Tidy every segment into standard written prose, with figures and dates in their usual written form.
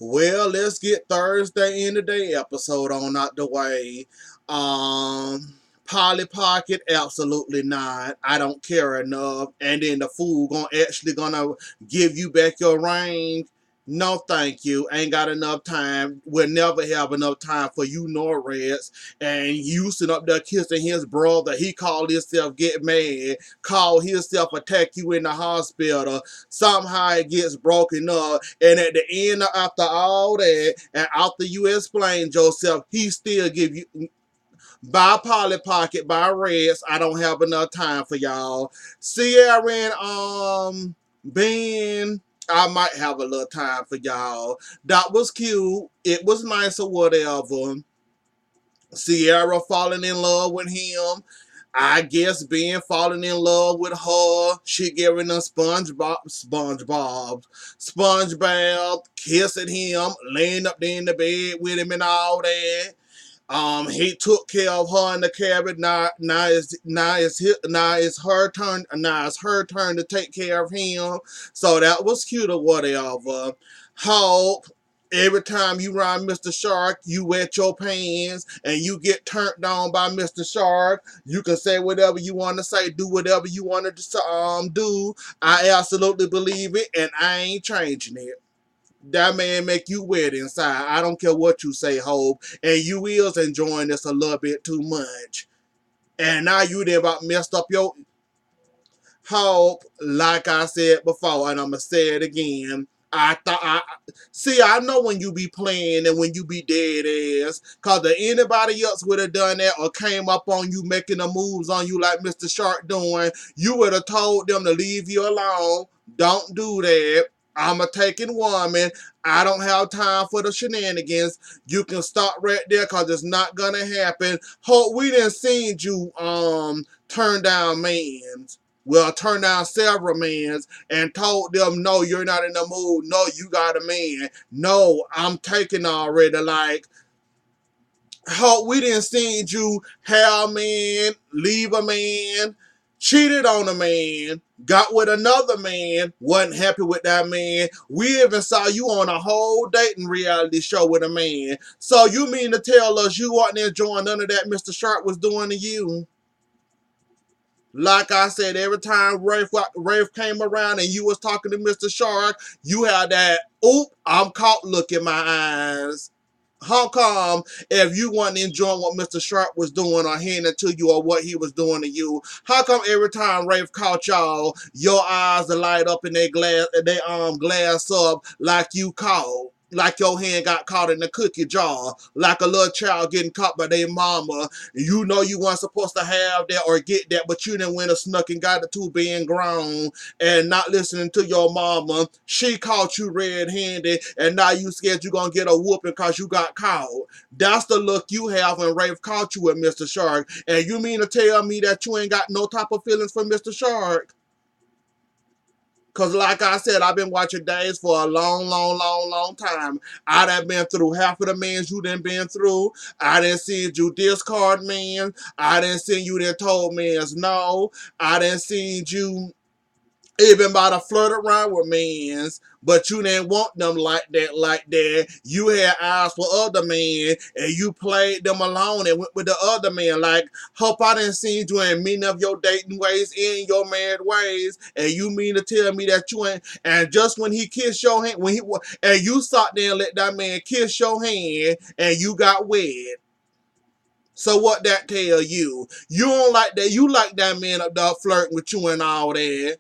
Well, let's get Thursday in the day episode on out the way. Polly Pocket, absolutely not. I don't care enough. And then the fool gonna give you back your ring. No, thank you. Ain't got enough time. We'll never have enough time for you nor Reds. And you sitting up there kissing his brother. He called himself get mad. Called himself attack you in the hospital. Somehow it gets broken up, and at the end, after all that, and after you explained yourself, he still give you by Polly Pocket, by Reds. I don't have enough time for y'all. Sierra and Ben, I might have a little time for y'all. That was cute. It was nice or whatever. Sierra falling in love with him. I guess being falling in love with her, she giving him sponge bath, kissing him, laying up there in the bed with him and all that. He took care of her in the cabin. Now it's her turn to take care of him. So that was cute or whatever. Hope. Every time you ride Mr. Shark, you wet your pants and you get turned on by Mr. Shark. You can say whatever you want to say, do whatever you want to do. I absolutely believe it, and I ain't changing it. That man make you wet inside. I don't care what you say, Hope. And you is enjoying this a little bit too much. And now you done about messed up your Hope, like I said before, and I'ma say it again. I know when you be playing and when you be dead ass, cause if anybody else would have done that or came up on you making the moves on you like Mr. Shark doing, you would have told them to leave you alone. Don't do that. I'm a taking woman. I don't have time for the shenanigans. You can stop right there cause it's not gonna happen. Hope we didn't seen you turn down mans. Well, turn down several mans and told them, no, you're not in the mood. No, you got a man. No, I'm taking already. Like, how we didn't see you have a man, leave a man, cheated on a man, got with another man, wasn't happy with that man. We even saw you on a whole dating reality show with a man. So you mean to tell us you wasn't enjoying none of that Mr. Sharp was doing to you? Like I said, every time Rafe came around and you was talking to Mr. Shark, you had that, oop, I'm caught look in my eyes. How come if you weren't enjoying what Mr. Sharp was doing or handing to you or what he was doing to you, how come every time Rafe caught y'all, your eyes are light up in glass up like you caught? Like your hand got caught in the cookie jar, like a little child getting caught by their mama. You know you weren't supposed to have that or get that, but you didn't went and snuck and got it too being grown and not listening to your mama. She caught you red-handed, and now you scared you gonna get a whooping because you got caught. That's the look you have when Rafe caught you with Mr. Shark. And you mean to tell me that you ain't got no type of feelings for Mr. Shark? Cause like I said, I've been watching Days for a long time. I done been through half of the men you done been through. I done seen you discard men. I done seen you done told men no. I done seen you even about to flirt around with men's, but you didn't want them like that. You had eyes for other men, and you played them alone and went with the other men. Like, hope I didn't see you in many of your dating ways and your married ways, and you mean to tell me that you ain't, and just when he kissed your hand, and you sat there and let that man kiss your hand, and you got wet. So what that tell you? You don't like that. You like that man up there flirting with you and all that.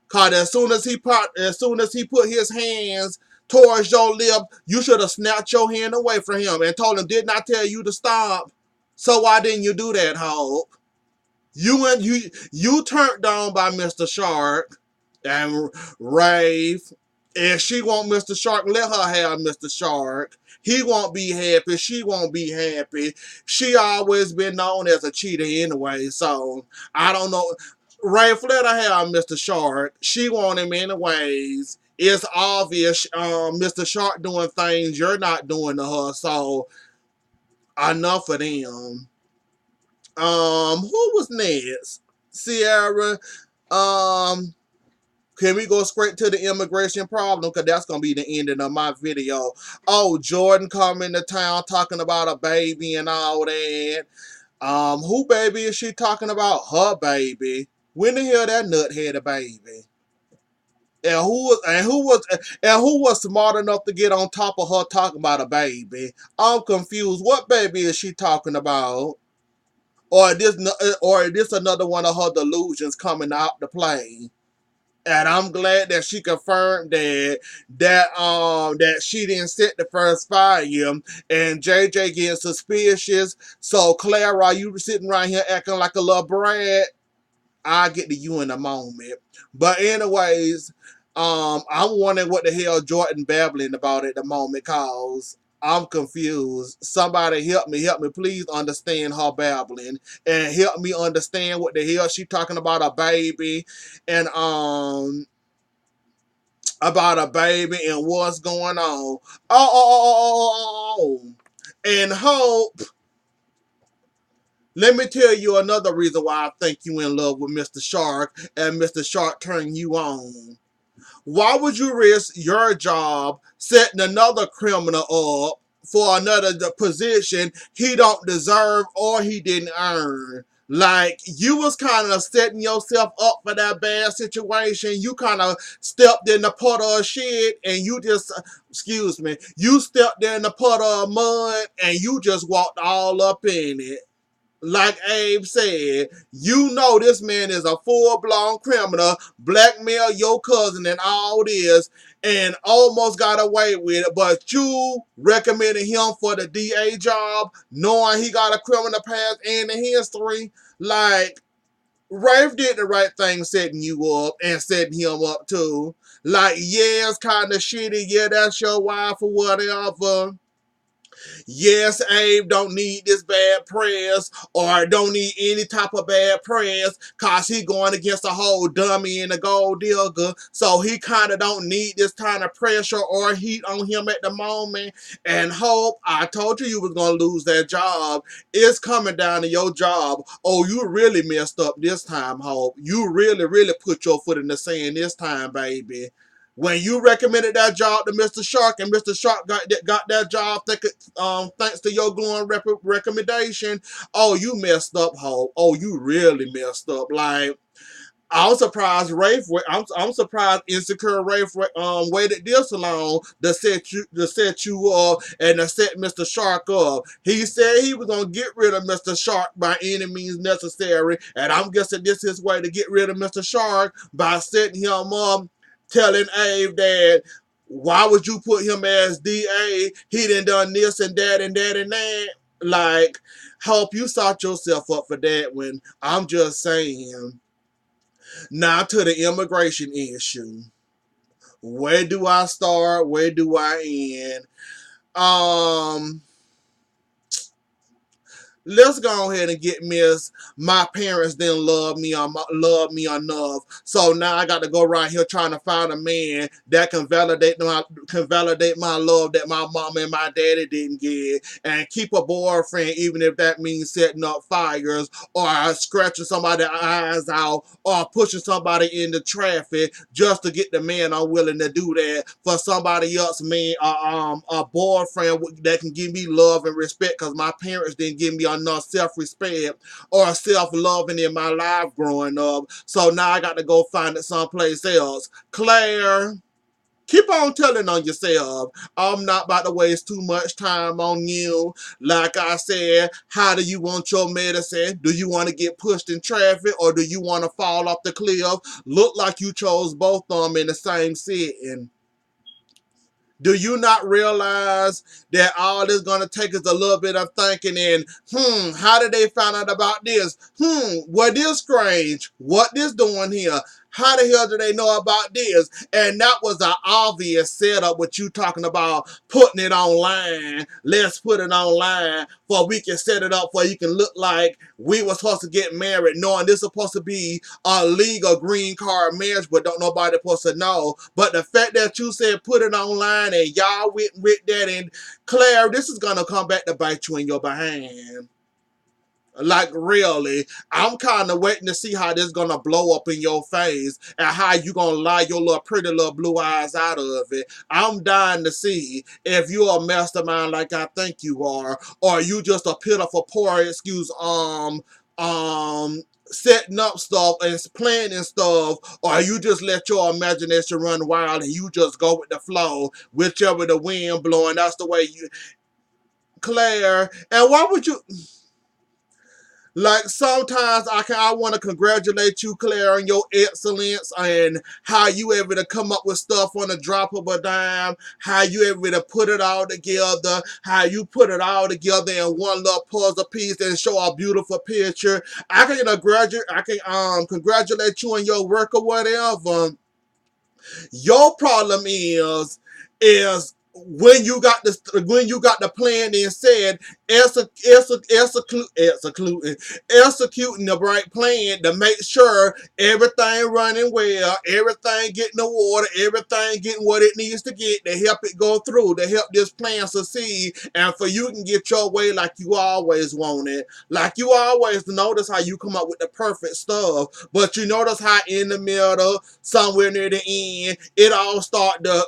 Cause as soon as he put his hands towards your lip, you should have snatched your hand away from him and told him, did not tell you to stop. So why didn't you do that, Hope? You turned down by Mr. Shark and Rafe. And she want Mr. Shark, let her have Mr. Shark. He won't be happy. She won't be happy. She always been known as a cheater anyway, so I don't know. Rafe, let her have Mr. Shark. She want him anyways. It's obvious Mr. Shark doing things you're not doing to her, so enough of them. Who was next? Sierra. Um, Can we go straight to the immigration problem? Because that's going to be the ending of my video. Oh, Jordan coming to town talking about a baby and all that. Who baby is she talking about? Her baby. When the hell that nut had a baby? And who was smart enough to get on top of her talking about a baby? I'm confused. What baby is she talking about? Or is this another one of her delusions coming out to play? And I'm glad that she confirmed that she didn't set the first fire, and JJ getting suspicious. So Clara, you sitting right here acting like a little brat. I'll get to you in a moment. But anyways, I'm wondering what the hell Jordan babbling about at the moment, cause I'm confused. Somebody help me, please understand her babbling and help me understand what the hell she talking about a baby and about a baby and what's going on. Oh. And Hope, let me tell you another reason why I think you in love with Mr. Shark and Mr. Shark turning you on. Why would you risk your job setting another criminal up for another position he don't deserve or he didn't earn? Like, you was kind of setting yourself up for that bad situation. You kind of stepped in the puddle of shit and you just, excuse me, you stepped in the puddle of mud and you just walked all up in it. Like Abe said, you know this man is a full-blown criminal, blackmail your cousin and all this, and almost got away with it, but you recommended him for the DA job, knowing he got a criminal past and a history. Like, Rafe did the right thing setting you up and setting him up too. Like, yeah, it's kind of shitty, yeah, that's your wife or whatever. Yes, Abe don't need this bad press or don't need any type of bad press cause he going against a whole dummy and a gold digger. So he kind of don't need this kind of pressure or heat on him at the moment. And Hope, I told you was going to lose that job. It's coming down to your job. Oh, you really messed up this time, Hope. You really, really put your foot in the sand this time, baby. When you recommended that job to Mr. Shark and Mr. Shark got that job thanks to your glowing recommendation, oh, you messed up, Hope. Oh, you really messed up. Like, I'm surprised I'm surprised Insecure Rafe waited this long to set you up and to set Mr. Shark up. He said he was gonna get rid of Mr. Shark by any means necessary, and I'm guessing this is his way to get rid of Mr. Shark by setting him up, telling Abe that why would you put him as DA? He done this and that and that and that. Like, Hope you sought yourself up for that when I'm just saying. Now to the immigration issue. Where do I start? Where do I end? Um, let's go ahead and get Miss. My parents didn't love me enough, so now I got to go around here trying to find a man that can validate my love that my mama and my daddy didn't get, and keep a boyfriend even if that means setting up fires or scratching somebody's eyes out or pushing somebody into traffic just to get the man I'm willing to do that for somebody else, man, a boyfriend that can give me love and respect because my parents didn't give me enough self-respect or self-loving in my life growing up. So now I got to go find it someplace else. Claire, keep on telling on yourself. I'm not about to waste too much time on you. Like I said, how do you want your medicine? Do you want to get pushed in traffic or do you want to fall off the cliff? Look like you chose both of them in the same sitting. Do you not realize that all it's going to take is a little bit of thinking and, how did they find out about this? What this strange? What this doing here? How the hell do they know about this? And that was an obvious setup with you talking about putting it online. Let's put it online for we can set it up for you can look like we were supposed to get married knowing this is supposed to be a legal green card marriage, but don't nobody supposed to know. But the fact that you said put it online and y'all went with that, and Claire, this is going to come back to bite you in your behind. Like, really, I'm kind of waiting to see how this gonna blow up in your face and how you gonna lie your little pretty little blue eyes out of it. I'm dying to see if you're a mastermind like I think you are, or you just a pitiful, poor excuse, setting up stuff and planning stuff, or you just let your imagination run wild and you just go with the flow, whichever the wind blowing. That's the way you, Claire. And why would you? Like, sometimes I want to congratulate you, Claire, on your excellence and how you able to come up with stuff on the drop of a dime, how you able to put it all together, how you put it all together in one little puzzle piece and show a beautiful picture. I can congratulate you on your work or whatever. Your problem is when you got the plan and said executing the right plan to make sure everything running well, everything getting the water, everything getting what it needs to get to help it go through, to help this plan succeed, and for you can get your way like you always wanted. Like you always notice how you come up with the perfect stuff, but you notice how in the middle, somewhere near the end, it all start to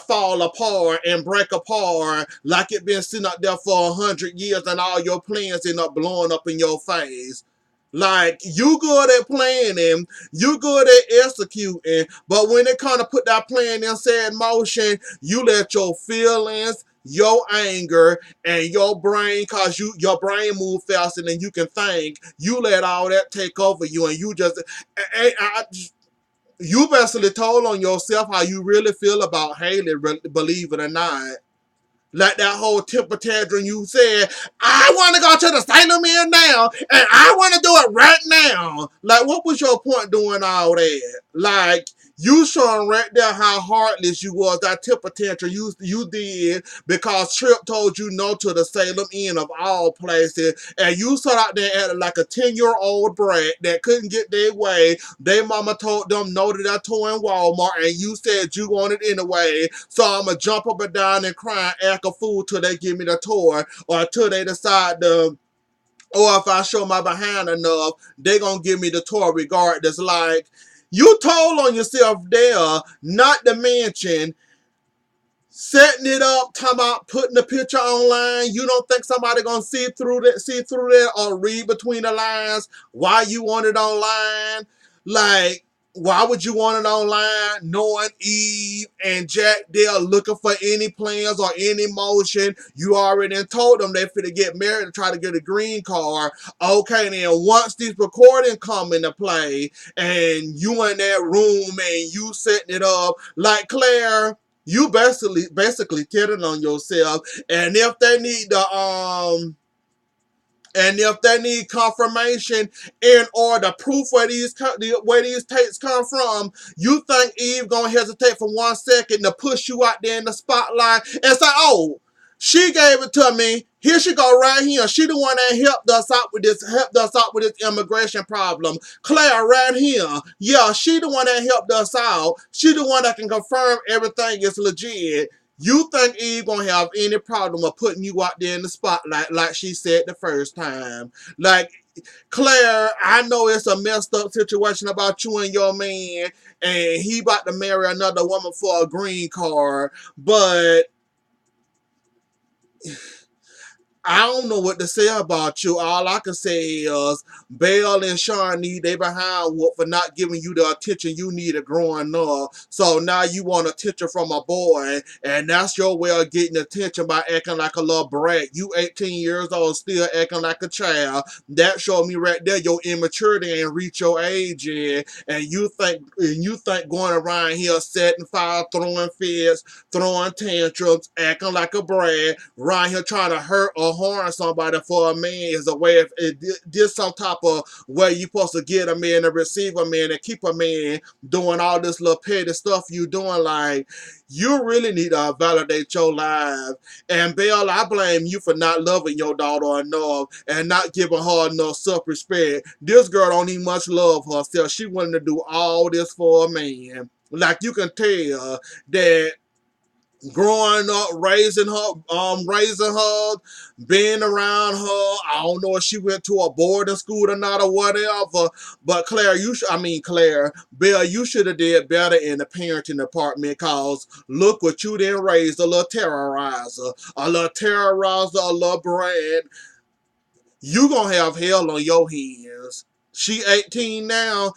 fall apart and break apart like it been sitting up there for 100 years and all your plans end up blowing up in your face. Like, you good at planning, you good at executing, but when it kind of put that plan in said motion, you let your feelings, your anger, and your brain, cause your brain move faster than you can think, you let all that take over you, and you just, you basically told on yourself how you really feel about Haley, believe it or not. Like that whole temper tantrum you said, I want to go to the Salem Inn now, and I want to do it right now. Like, what was your point doing all that? Like, you showing right there how heartless you was, that temper tantrum you did because Trip told you no to the Salem Inn of all places, and you sat out there acting like a 10-year-old brat that couldn't get their way. Their mama told them no to that toy in Walmart, and you said you wanted it anyway, so I'ma jump up and down and cry and act a fool till they give me the toy, or till they decide to, or if I show my behind enough, they gonna give me the toy regardless. Like, you told on yourself there, not to mention setting it up, talking about putting the picture online. You don't think somebody gonna see through that, or read between the lines why you want it online? Like, why would you want it online knowing Eve and Jack they're looking for any plans or any motion? You already told them they finna get married and try to get a green card. Okay, then once these recordings come into play and you in that room and you setting it up, like, Claire, you basically kidding on yourself. And if they need confirmation in order, proof where these tapes come from, you think Eve gonna hesitate for 1 second to push you out there in the spotlight and say, "Oh, she gave it to me. Here she go right here. She the one that helped us out with this immigration problem. Claire right here. Yeah, she the one that helped us out. She the one that can confirm everything is legit." You think Eve gonna have any problem with putting you out there in the spotlight like she said the first time? Like, Claire, I know it's a messed up situation about you and your man, and he about to marry another woman for a green card, but I don't know what to say about you. All I can say is Belle and Sean need they behind whoop for not giving you the attention you needed growing up. So now you want attention from a boy, and that's your way of getting attention by acting like a little brat. You 18 years old, still acting like a child. That showed me right there your immaturity and reach your age in, and you think going around here setting fire, throwing fits, throwing tantrums, acting like a brat, around here trying to hurt or harm somebody for a man is a way of this some type of way you supposed to get a man and receive a man and keep a man doing all this little petty stuff you doing. Like, you really need to validate your life. And Belle, I blame you for not loving your daughter enough and not giving her enough self-respect. This girl don't even much love herself. She wanted to do all this for a man. Like, you can tell that growing up, raising her, being around her. I don't know if she went to a boarding school or not or whatever. But Claire, Claire, Bill, you should have did better in the parenting department. Cause look what you didn't raise, a little terrorizer, a little brat. You gonna have hell on your hands. She 18 now.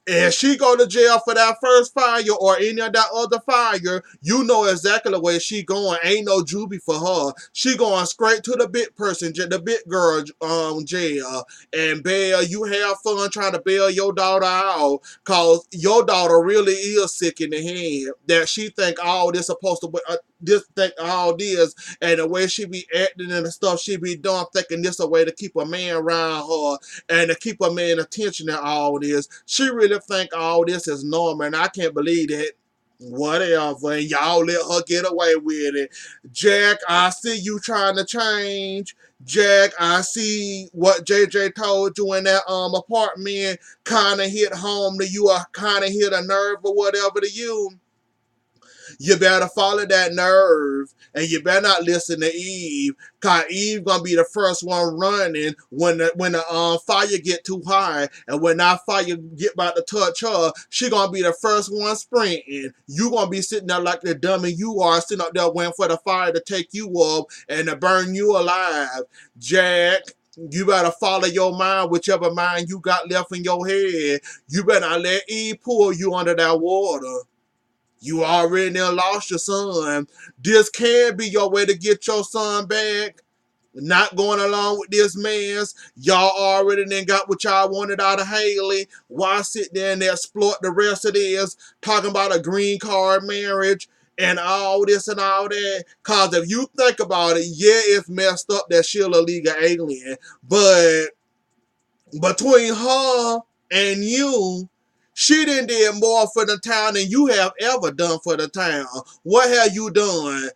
And she go to jail for that first fire or any of that other fire, you know exactly where she going. Ain't no juvie for her. She going straight to the big person, the big girl jail. And bail, you have fun trying to bail your daughter out, cause your daughter really is sick in the head. That she think all this supposed to be, think all this, and the way she be acting and the stuff she be doing, thinking this a way to keep a man around her and to keep a man attention and all this. She really think all this is normal, and I can't believe that. Whatever, and y'all let her get away with it. Jack, I see you trying to change. Jack, I see what JJ told you in that apartment kind of hit home to you, or kind of hit a nerve or whatever to you. You better follow that nerve, and you better not listen to Eve, cause Eve gonna be the first one running when the fire get too high, and when that fire get about to touch her, she gonna be the first one sprinting. You gonna be sitting there like the dummy you are, sitting up there waiting for the fire to take you up and to burn you alive. Jack, you better follow your mind, whichever mind you got left in your head. You better not let Eve pull you under that water. You already done lost your son. This can be your way to get your son back. Not going along with this man's. Y'all already done got what y'all wanted out of Haley. Why sit there and exploit the rest of this? Talking about a green card marriage and all this and all that. Cause if you think about it, yeah, it's messed up that she's a legal alien. But between her and you, she done did more for the town than you have ever done for the town. What have you done?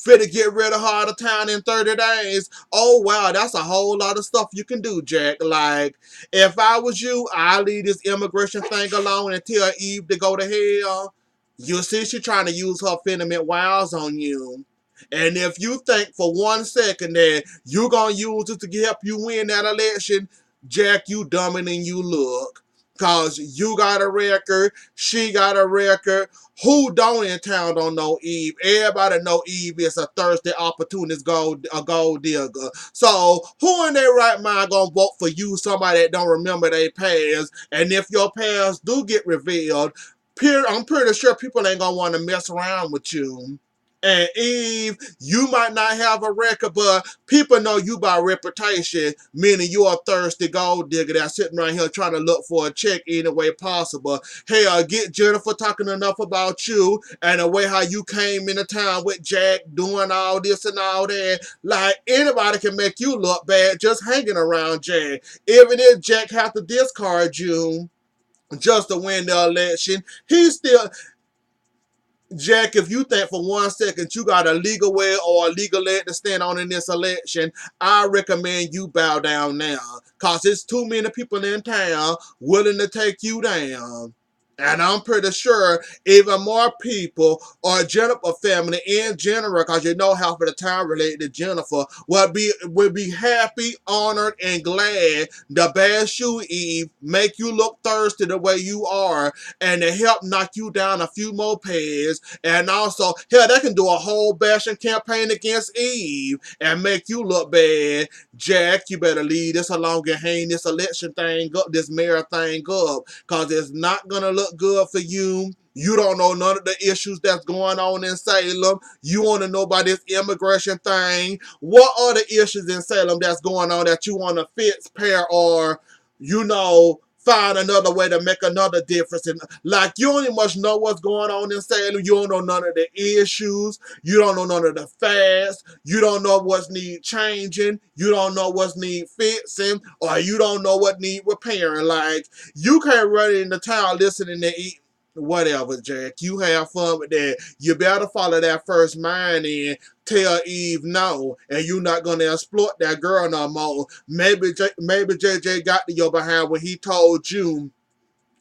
Fit to get rid of her out of town in 30 days? Oh, wow, that's a whole lot of stuff you can do, Jack. Like, if I was you, I'd leave this immigration thing alone and tell Eve to go to hell. You see, she trying to use her feminine wiles on you. And if you think for 1 second that you're going to use it to help you win that election, Jack, you dumber than you look. Cause you got a record, she got a record. Who don't in town don't know Eve? Everybody know Eve is a thirsty opportunist a gold digger. So who in their right mind gonna vote for you, somebody that don't remember their past? And if your past do get revealed, I'm pretty sure people ain't gonna want to mess around with you. And Eve, you might not have a record, but people know you by reputation, meaning you're a thirsty gold digger that's sitting right here trying to look for a check any way possible. Hell, get Jennifer talking enough about you and the way how you came into town with Jack doing all this and all that. Like, anybody can make you look bad just hanging around Jack. Even if Jack have to discard you just to win the election, he still... Jack, if you think for 1 second you got a legal way or a legal leg to stand on in this election, I recommend you bow down now. Cause it's too many people in town willing to take you down. And I'm pretty sure even more people or Jennifer family in general, because you know half of the town related to Jennifer, will be happy, honored, and glad to bash you, Eve, make you look thirsty the way you are, and to help knock you down a few more pegs. And also, hell, they can do a whole bashing campaign against Eve and make you look bad. Jack, you better leave this alone and hang this election thing up, this mayor thing up, because it's not going to look good for you. You don't know none of the issues that's going on in Salem. You want to know about this immigration thing. What are the issues in Salem that's going on that you want to fix, pair, or, find another way to make another difference? And like, you only must know what's going on in Salem. You don't know none of the issues. You don't know none of the facts. You don't know what's need changing. You don't know what's need fixing, or you don't know what need repairing. Like, you can't run into town listening to eat. Whatever, Jack. You have fun with that. You better follow that first mind and tell Eve no, and you're not gonna exploit that girl no more. Maybe JJ got to your behind when he told you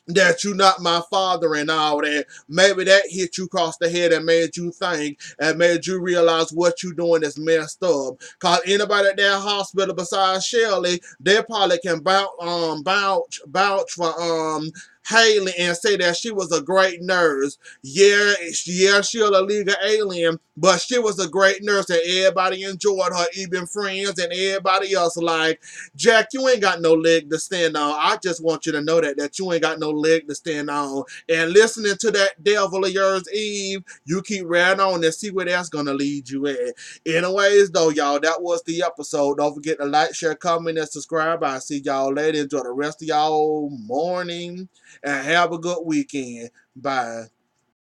that you not my father and all that. Maybe that hit you across the head and made you think and made you realize what you doing is messed up. Cause anybody at that hospital besides Shelley, they probably can vouch for Haley and say that she was a great nurse. Yeah, she was a legal alien, but she was a great nurse and everybody enjoyed her, even friends and everybody else. Like, Jack, you ain't got no leg to stand on. I just want you to know that you ain't got no leg to stand on. And listening to that devil of yours, Eve, you keep right on and see where that's gonna lead you at. Anyways, though, y'all, that was the episode. Don't forget to like, share, comment, and subscribe. I'll see y'all later. Enjoy the rest of y'all morning and have a good weekend. Bye.